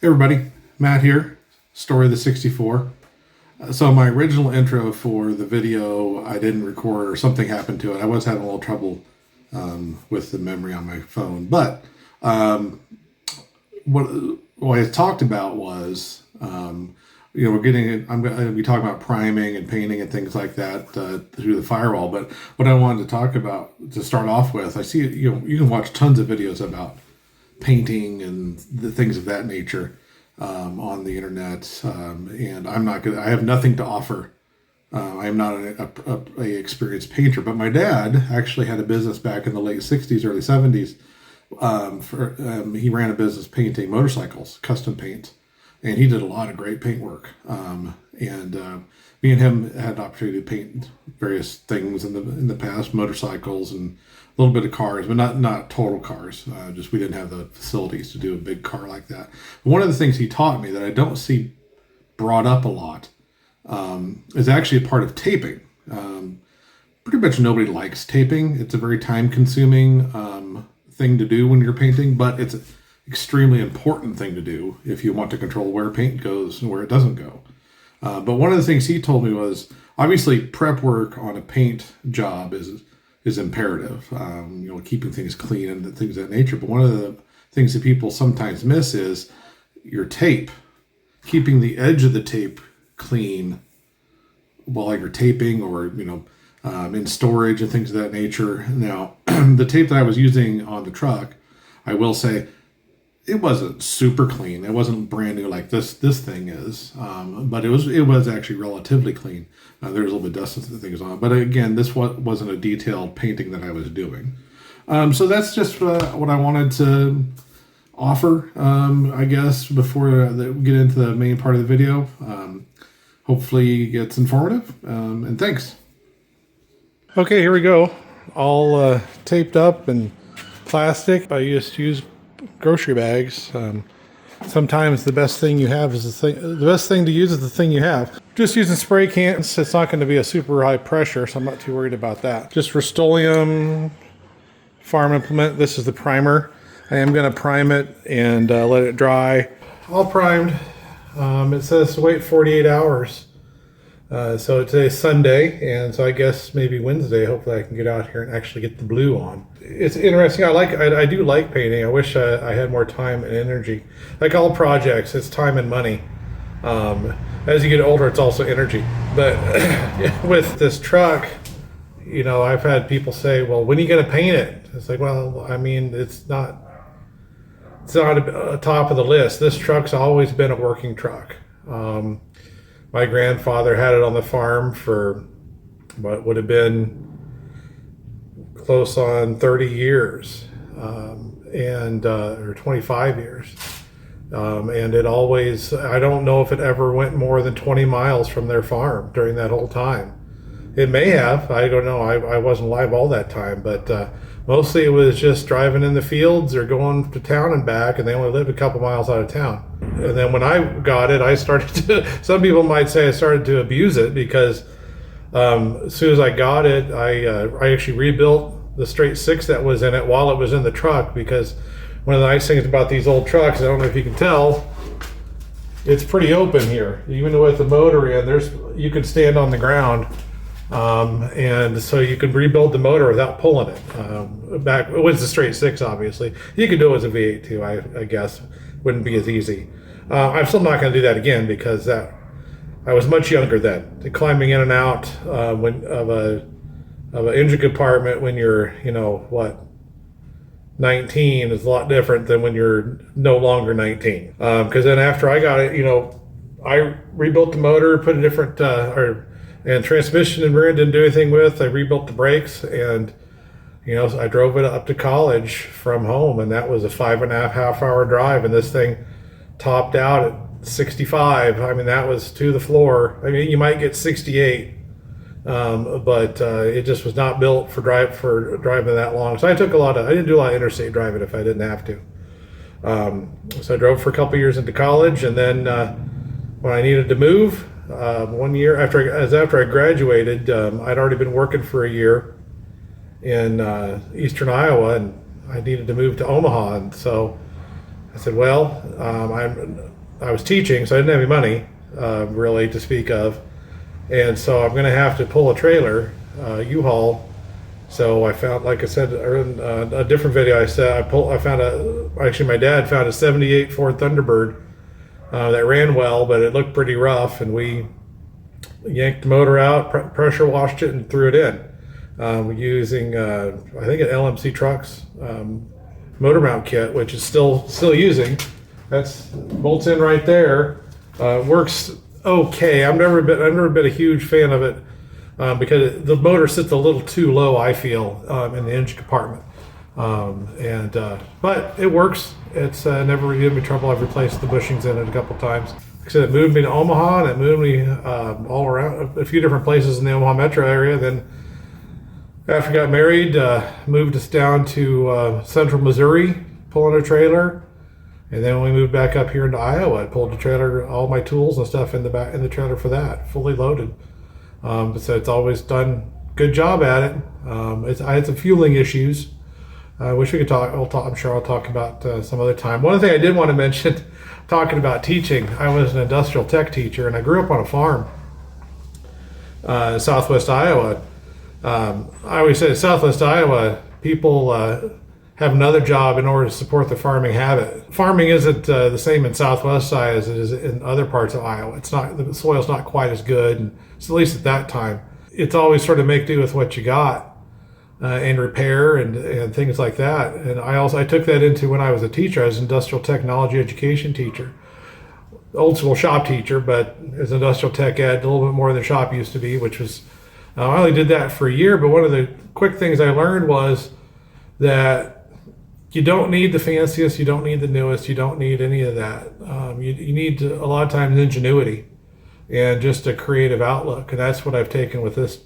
Hey everybody, Matt here, Story64. So my original intro for the video, I didn't record or something happened to it. I was having a little trouble with the memory on my phone. But what I talked about was, I'm going to be talking about priming and painting and things like that through the Firewall. But what I wanted to talk about to start off with, I see, you can watch tons of videos about painting and the things of that nature on the internet, and I have nothing to offer. I am not a experienced painter, but my dad actually had a business back in the late 60s, early 70s. He ran a business painting motorcycles, custom paint, and he did a lot of great paint work. Me and him had the opportunity to paint various things in the past, motorcycles and a little bit of cars, but not total cars. Just we didn't have the facilities to do a big car like that. But one of the things he taught me that I don't see brought up a lot is actually a part of taping. Pretty much nobody likes taping. It's a very time-consuming thing to do when you're painting, but it's an extremely important thing to do if you want to control where paint goes and where it doesn't go. But one of the things he told me was, obviously prep work on a paint job is imperative, keeping things clean and things of that nature. But one of the things that people sometimes miss is your tape, keeping the edge of the tape clean while you're taping or, in storage and things of that nature. Now, the tape that I was using on the truck, I will say, it wasn't super clean. It wasn't brand new like this thing is, but it was actually relatively clean. There was a little bit of dust and things on it, but again, this wasn't a detailed painting that I was doing. So that's just what I wanted to offer, I guess, before we get into the main part of the video. Hopefully it's informative, and thanks. Okay, here we go. All taped up and plastic. I just use grocery bags. Sometimes the best thing you have is the best thing to use is the thing you have. Just using spray cans. It's not going to be a super high pressure, so I'm not too worried about that. Just Rust-Oleum farm implement. This is the primer. I am going to prime it and let it dry. All primed. It says to wait 48 hours. So today's Sunday, and so I guess maybe Wednesday, hopefully I can get out here and actually get the blue on. It's interesting. I do like painting. I wish I had more time and energy. Like all projects, it's time and money. As you get older, it's also energy. But with this truck, I've had people say, well, when are you going to paint it? It's like, well, I mean, it's not a top of the list. This truck's always been a working truck. My grandfather had it on the farm for what would have been close on 30 years, or 25 years. And it always, I don't know if it ever went more than 20 miles from their farm during that whole time. It may have, I don't know, I wasn't alive all that time, but mostly it was just driving in the fields or going to town and back, and they only lived a couple miles out of town. And then when I got it, I started to, some people might say I started to abuse it because as soon as I got it, I actually rebuilt the straight six that was in it while it was in the truck, because one of the nice things about these old trucks, I don't know if you can tell, it's pretty open here. Even with the motor in, you can stand on the ground. And so you can rebuild the motor without pulling it. Back, it was the straight six, obviously. You could do it as a V8 too, I guess. Wouldn't be as easy. I'm still not going to do that again because I was much younger then. Climbing in and out of an engine compartment when you're, 19 is a lot different than when you're no longer 19. Because then after I got it, I rebuilt the motor, put a different, and transmission and rear didn't do anything with. I rebuilt the brakes, and I drove it up to college from home, and that was a 5.5 hour drive, and this thing topped out at 65. I mean, that was to the floor. I mean, you might get 68, but it just was not built for driving that long. So I didn't do a lot of interstate driving if I didn't have to. So I drove for a couple years into college, and then when I needed to move, 1 year after I graduated, I'd already been working for a year in eastern Iowa, and I needed to move to Omaha, and so I said, well, I was teaching, so I didn't have any money really to speak of. And so I'm going to have to pull a trailer, U-Haul. So I found, like I said, in a different video, actually my dad found a 78 Ford Thunderbird that ran well, but it looked pretty rough. And we yanked the motor out, pressure washed it, and threw it in using, I think, an LMC Trucks motor mount kit, which is still using. That's bolts in right there. Works okay. I've never been a huge fan of it because the motor sits a little too low, I feel, in the engine compartment. But it works. It's never given me trouble. I've replaced the bushings in it a couple times. Like I said, it moved me to Omaha, and it moved me all around a few different places in the Omaha metro area. Then after I got married, moved us down to central Missouri, pulling a trailer. And then when we moved back up here into Iowa, I pulled the trailer, all my tools and stuff in the trailer for that, fully loaded. So it's always done good job at it. I had some fueling issues. I wish we could talk. I'm sure I'll talk about some other time. One thing I did want to mention, talking about teaching, I was an industrial tech teacher, and I grew up on a farm, southwest Iowa. I always say southwest Iowa, people have another job in order to support the farming habit. Farming isn't the same in southwest Iowa as it is in other parts of Iowa. It's not, the soil's not quite as good, and so at least at that time. It's always sort of make do with what you got and repair and things like that. And I took that into when I was a teacher. I was an industrial technology education teacher. Old school shop teacher, but as an industrial tech ed, a little bit more than shop used to be, which was, I only did that for a year, but one of the quick things I learned was that you don't need the fanciest, you don't need the newest, you don't need any of that. You need a lot of times ingenuity and just a creative outlook, and that's what I've taken with this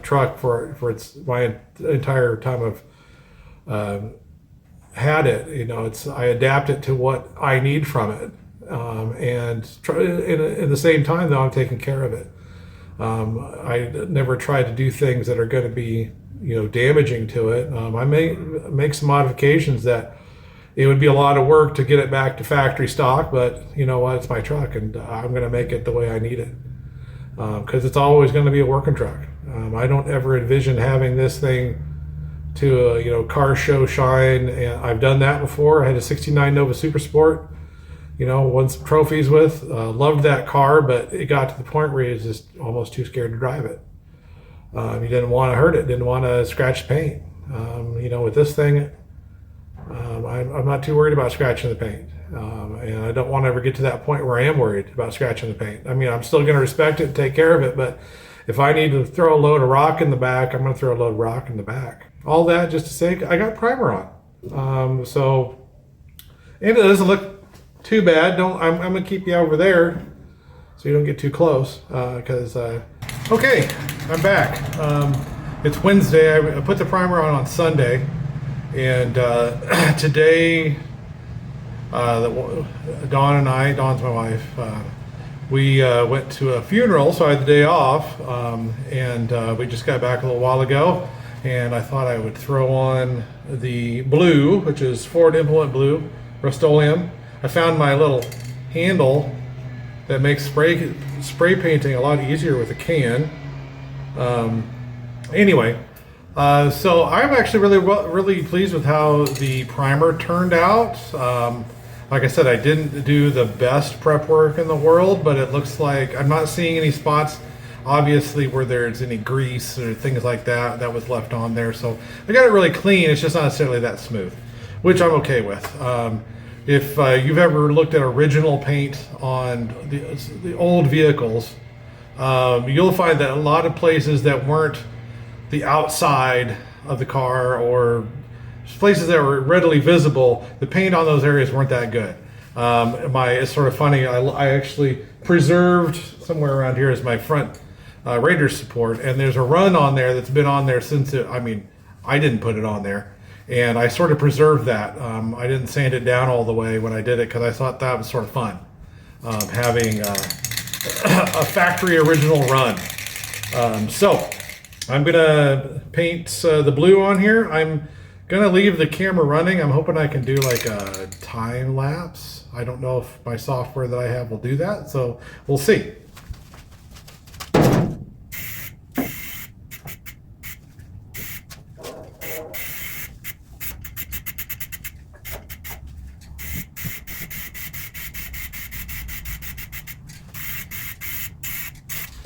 truck for my entire time I've had it. I adapt it to what I need from it, and in the same time though I'm taking care of it. I never try to do things that are going to be damaging to it. I may make some modifications that it would be a lot of work to get it back to factory stock, but you know what, it's my truck, and I'm going to make it the way I need it, because it's always going to be a working truck. I don't ever envision having this thing to car show shine, and I've done that before. I had a 69 Nova Super Sport, won some trophies with, loved that car, but it got to the point where he was just almost too scared to drive it. He didn't want to hurt it, didn't want to scratch paint. With this thing, I'm not too worried about scratching the paint. And I don't want to ever get to that point where I am worried about scratching the paint. I mean, I'm still going to respect it and take care of it, but if I need to throw a load of rock in the back, I'm going to throw a load of rock in the back. All that just to say I got primer on. And it doesn't look too bad. I'm going to keep you over there so you don't get too close, okay, I'm back. It's Wednesday. I put the primer on Sunday, and today, Dawn and I, Dawn's my wife, we went to a funeral, so I had the day off, and we just got back a little while ago, and I thought I would throw on the blue, which is Ford Implement Blue, Rust-Oleum. I found my little handle that makes spray painting a lot easier with a can. So I'm actually really pleased with how the primer turned out. Like I said, I didn't do the best prep work in the world, but it looks like I'm not seeing any spots, obviously, where there's any grease or things like that was left on there. So I got it really clean. It's just not necessarily that smooth, which I'm okay with. If you've ever looked at original paint on the old vehicles, you'll find that a lot of places that weren't the outside of the car or places that were readily visible, the paint on those areas weren't that good. It's sort of funny, I actually preserved, somewhere around here is my front Raiders support, and there's a run on there that's been on there since I didn't put it on there, and I sort of preserved that. I didn't sand it down all the way when I did it, because I thought that was sort of fun, having a factory original run. So I'm gonna paint the blue on here. I'm Gonna leave the camera running. I'm hoping I can do like a time lapse. I don't know if my software that I have will do that, so we'll see.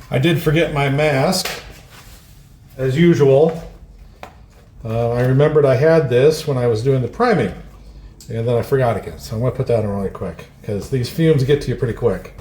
I did forget my mask, as usual. I remembered I had this when I was doing the priming, and then I forgot again. So I'm going to put that on really quick, because these fumes get to you pretty quick.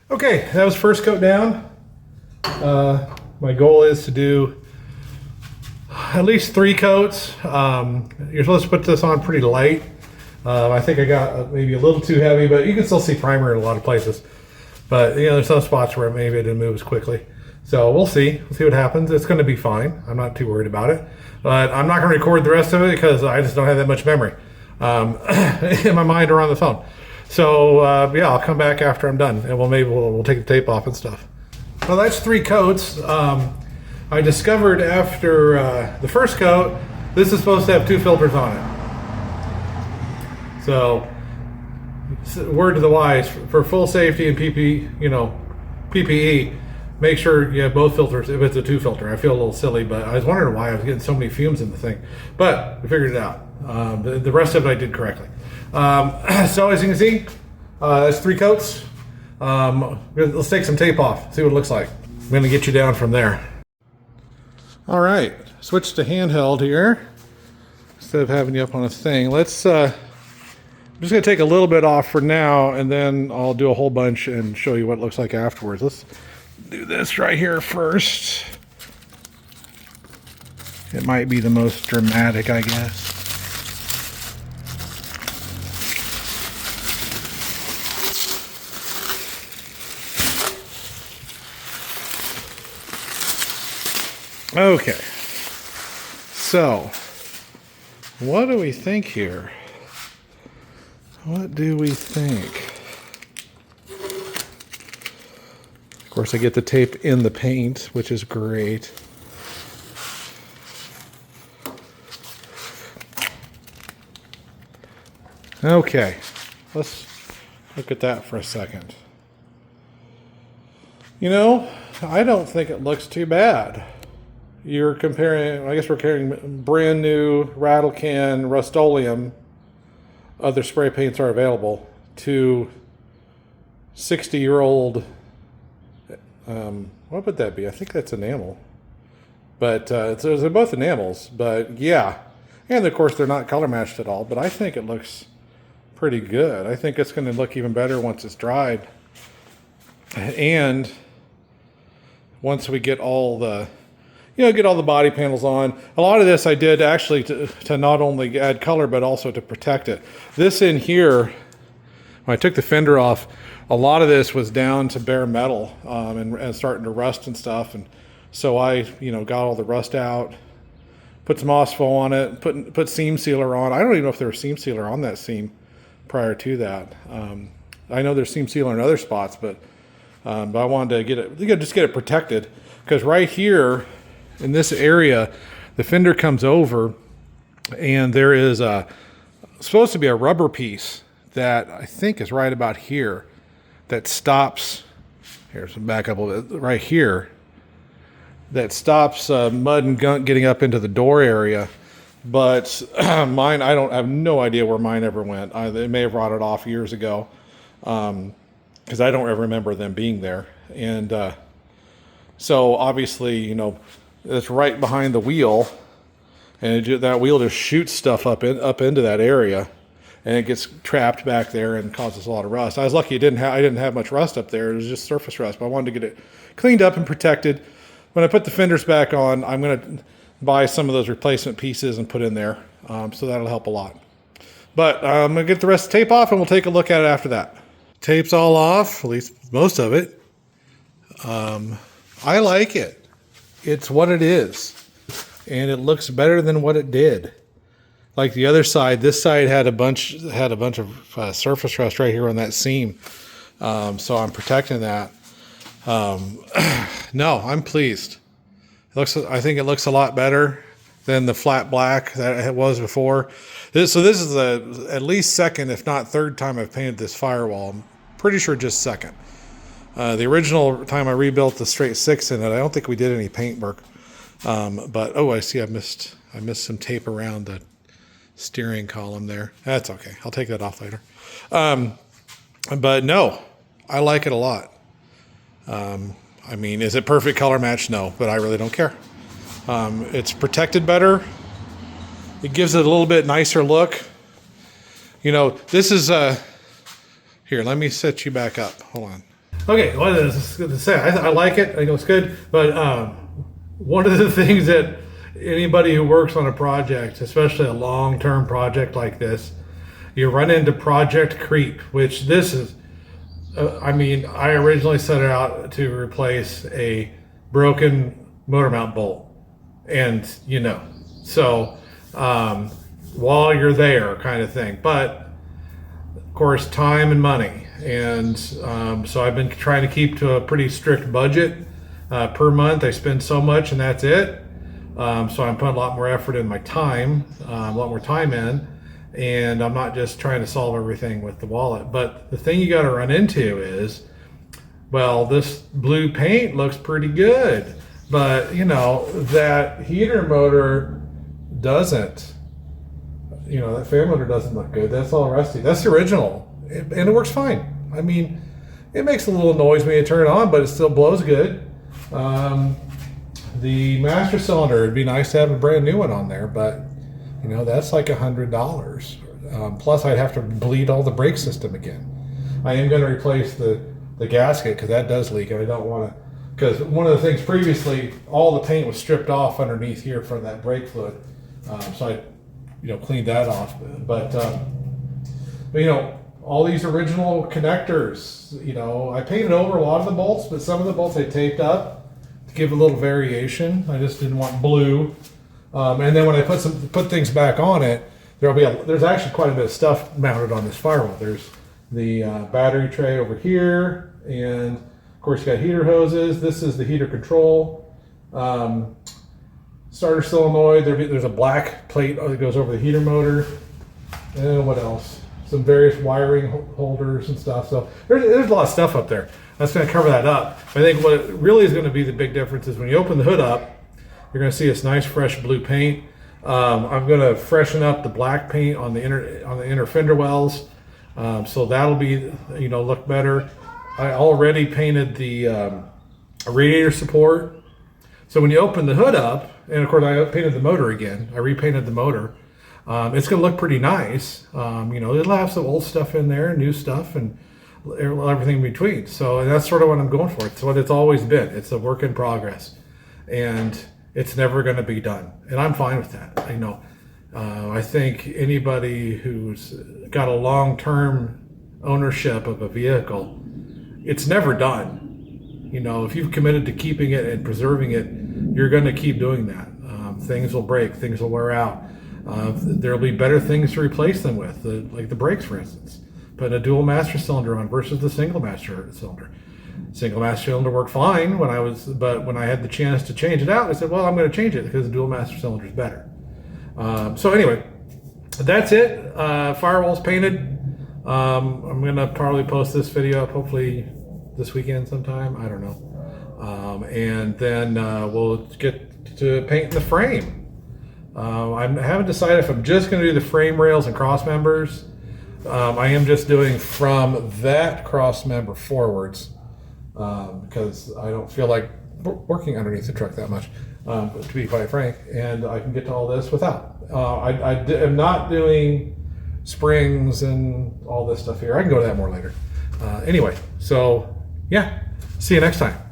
Okay, that was first coat down. My goal is to do at least 3 coats. You're supposed to put this on pretty light. I think I got maybe a little too heavy, but you can still see primer in a lot of places. But you know, there's some spots where maybe it didn't move as quickly. So we'll see. We'll see what happens. It's going to be fine. I'm not too worried about it. But I'm not going to record the rest of it because I just don't have that much memory in my mind or on the phone. So yeah, I'll come back after I'm done, and we'll take the tape off and stuff. Well, that's 3 coats. I discovered after the first coat, this is supposed to have 2 filters on it. So, word to the wise, for full safety and PPE, make sure you have both filters if it's a 2 filter. I feel a little silly, but I was wondering why I was getting so many fumes in the thing. But we figured it out. The rest of it I did correctly. So as you can see, that's 3 coats. Let's take some tape off, see what it looks like. I'm gonna get you down from there. All right, switch to handheld here instead of having you up on a thing. I'm just gonna take a little bit off for now, and then I'll do a whole bunch and show you what it looks like afterwards. Let's do this right here first. It might be the most dramatic, I guess. Okay, so what do we think here? What do we think? Of course, I get the tape in the paint, which is great. Okay, let's look at that for a second. You know, I don't think it looks too bad. You're comparing, I guess we're comparing brand new rattle can Rust-Oleum, other spray paints are available, to 60-year-old, what would that be? I think that's enamel. But so they're both enamels, but yeah. And of course they're not color matched at all, but I think it looks pretty good. I think it's going to look even better once it's dried. And once we get all the get all the body panels on. A lot of this I did actually to not only add color, but also to protect it. This in here, when I took the fender off, a lot of this was down to bare metal and starting to rust and stuff. And so I, got all the rust out, put some Osfo on it, put seam sealer on. I don't even know if there was seam sealer on that seam prior to that. I know there's seam sealer in other spots, but But I wanted to just get it protected, because right here in this area, the fender comes over, and there is supposed to be a rubber piece that I think is right about here that stops. Here's some back up a little bit right here. That stops mud and gunk getting up into the door area. But mine, I have no idea where mine ever went. They may have rotted off years ago, because I don't ever remember them being there. And so obviously, you know, it's right behind the wheel, and that wheel just shoots stuff up into that area, and it gets trapped back there and causes a lot of rust. I was lucky I didn't have much rust up there. It was just surface rust, but I wanted to get it cleaned up and protected. When I put the fenders back on, I'm going to buy some of those replacement pieces and put in there, so that'll help a lot. But I'm going to get the rest of the tape off, and we'll take a look at it after that. Tape's all off, at least most of it. I like it. It's what it is, and it looks better than what it did. Like the other side, this side had a bunch of surface rust right here on that seam, so I'm protecting that. No, I'm pleased. I think it looks a lot better than the flat black that it was before. This is at least second, if not third time I've painted this Firewall. I'm pretty sure just second. The original time I rebuilt the straight 6 in it, I don't think we did any paint work. But I see I missed some tape around the steering column there. That's okay. I'll take that off later. But no, I like it a lot. I mean, is it perfect color match? No, but I really don't care. It's protected better. It gives it a little bit nicer look. You know, this is here, let me set you back up. Hold on. Okay, well, this is good to say. I like it. I think it looks good. But one of the things that anybody who works on a project, especially a long-term project like this, you run into project creep, which this is. I mean, I originally set it out to replace a broken motor mount bolt, and you know, so while you're there, kind of thing. But of course, time and money, and so I've been trying to keep to a pretty strict budget per month. I spend so much, and that's it. So I'm putting a lot more effort in my time, a lot more time in. And I'm not just trying to solve everything with the wallet. But the thing you got to run into is, well, this blue paint looks pretty good, but you know, that heater motor doesn't. You know, that fan motor doesn't look good. That's all rusty. That's the original, and it works fine. I mean, it makes a little noise when you turn it on, but it still blows good. The master cylinder, it'd be nice to have a brand new one on there, but you know, that's like $100. Plus, I'd have to bleed all the brake system again. I am going to replace the gasket, because that does leak, and I don't want to. Because one of the things previously, all the paint was stripped off underneath here from that brake fluid, so I, you know, cleaned that off. But you know, all these original connectors, you know, I painted over a lot of the bolts, but some of the bolts I taped up to give a little variation. I just didn't want blue. And then when I put things back on it, there's actually quite a bit of stuff mounted on this Firewall. There's the battery tray over here, and of course you got heater hoses. This is the heater control. Starter solenoid. There's a black plate that goes over the heater motor. And what else? Some various wiring holders and stuff. So there's a lot of stuff up there. That's going to cover that up. I think what really is going to be the big difference is when you open the hood up, you're going to see this nice fresh blue paint. I'm going to freshen up the black paint on the inner fender wells, so that'll be, you know, look better. I already painted the radiator support. So when you open the hood up, and of course I painted the motor again. I repainted the motor. It's going to look pretty nice. You know, it'll have some old stuff in there, new stuff, and everything in between. So that's sort of what I'm going for. It's what it's always been. It's a work in progress, and it's never going to be done, and I'm fine with that. You know, I think anybody who's got a long-term ownership of a vehicle, it's never done. You know, if you've committed to keeping it and preserving it, you're going to keep doing that. Things will break, things will wear out. There'll be better things to replace them with, like the brakes, for instance. Put a dual master cylinder on versus the single master cylinder. Single master cylinder worked fine but when I had the chance to change it out, I said, well, I'm going to change it because the dual master cylinder is better. So anyway, that's it. Firewall's painted. I'm going to probably post this video up hopefully this weekend sometime. I don't know. And then we'll get to painting the frame. I haven't decided if I'm just going to do the frame rails and cross members. I am just doing from that cross member forwards because I don't feel like working underneath the truck that much, to be quite frank, and I can get to all this without. I am not doing springs and all this stuff here. I can go to that more later. Anyway, so yeah, see you next time.